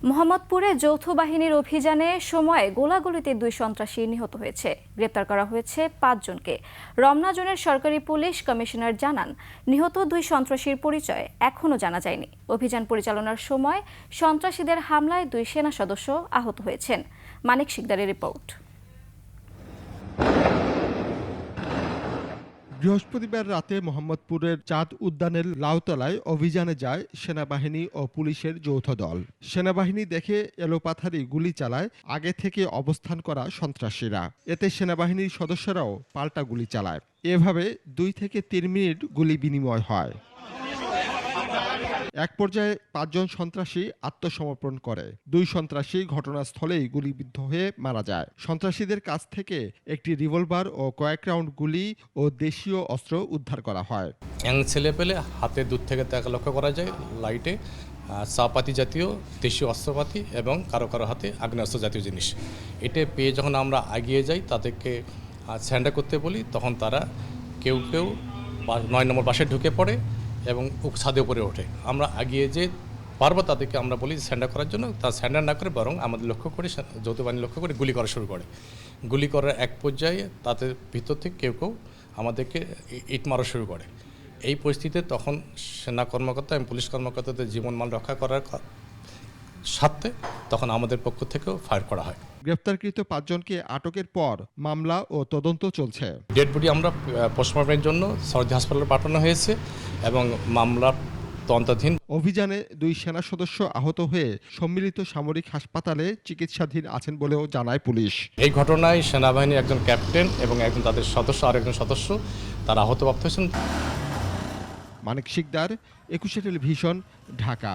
মোহাম্মদপুরে যৌথ বাহিনীর অভিযানে সময়ে গোলাগুলিতে 2 সন্ত্রাসী নিহত হয়েছে। গ্রেপ্তার করা হয়েছে 5 জনকে। রমনা জোনের সরকারি পুলিশ কমিশনার জানান, নিহত 2 সন্ত্রাসীর পরিচয় এখনও জানা যায়নি। অভিযান পরিচালনার সময় সন্ত্রাসীদের হামলায় 2 সেনা সদস্য আহত হয়েছেন। মানিক শিকদারের রিপোর্ট। বৃহস্পতিবার রাতে মোহাম্মদপুরের চাঁদ উদ্যানের লাউতলায় অভিযানে যায় সেনাবাহিনী ও পুলিশের যৌথ দল। সেনাবাহিনী দেখে এলোপাথারি গুলি চালায় আগে থেকে অবস্থান করা সন্ত্রাসীরা। এতে সেনাবাহিনীর সদস্যরাও পাল্টা গুলি চালায়। এভাবে 2 থেকে 3 মিনিট গুলি বিনিময় হয়। এক পর্যায়ে 5 জন সন্ত্রাসী আত্মসমর্পণ করে। 2 সন্ত্রাসী ঘটনাস্থলেই গুলিবিদ্ধ হয়ে মারা যায়। সন্ত্রাসীদের কাছ থেকে একটি রিভলভার ও কয়েক রাউন্ড গুলি ও দেশীয় অস্ত্র উদ্ধার করা হয়। ছেলে পেলে হাতে দূর থেকে তাকে লক্ষ্য করা যায় লাইটে চাপাতি জাতীয় দেশীয় অস্ত্রপাতি এবং কারো কারো হাতে আগ্নেয়াস্ত্র জাতীয় জিনিস। এটা পেয়ে যখন আমরা এগিয়ে যাই, তাদেরকে স্যান্ডা করতে বলি, তখন তারা কেউ 9 নম্বর বাসে ঢুকে পড়ে এবং ছাদে উপরে ওঠে। আমরা এগিয়ে যে পারবো তাদেরকে আমরা বলি স্যান্ডার করার জন্য, তারা স্যান্ডার না করে বরং আমাদের লক্ষ্য করে যৌথ বাহিনী লক্ষ্য করে গুলি করা শুরু করে। গুলি করার এক পর্যায়ে তাদের ভিতর থেকে কেউ আমাদেরকে ইট মারা শুরু করে। এই পরিস্থিতিতে তখন সেনা কর্মকর্তা এবং পুলিশ কর্মকর্তাদের জীবনমান রক্ষা করার স্বার্থে তখন আমাদের পক্ষ থেকেও ফায়ার করা হয়। গ্রেপ্তারকৃত 5 জনকে আটকের পর মামলা ও তদন্ত চলছে। ডেড বডি আমরা পোস্টমর্টমের জন্য সরকারি হাসপাতালে পাঠানো হয়েছে এবং মামলা তদন্তাধীন। অভিযানে 2 সেনা সদস্য আহত হয়ে সম্মিলিত সামরিক হাসপাতালে চিকিৎসাধীন আছেন বলেও জানায় পুলিশ। এই ঘটনায় সেনাবাহিনীর একজন ক্যাপ্টেন এবং একজন তাদের সদস্য আর একজন সদস্য তারা আহতপ্রাপ্ত হয়েছেন। মানিক শিকদার, 21 টেলিভিশন, ঢাকা।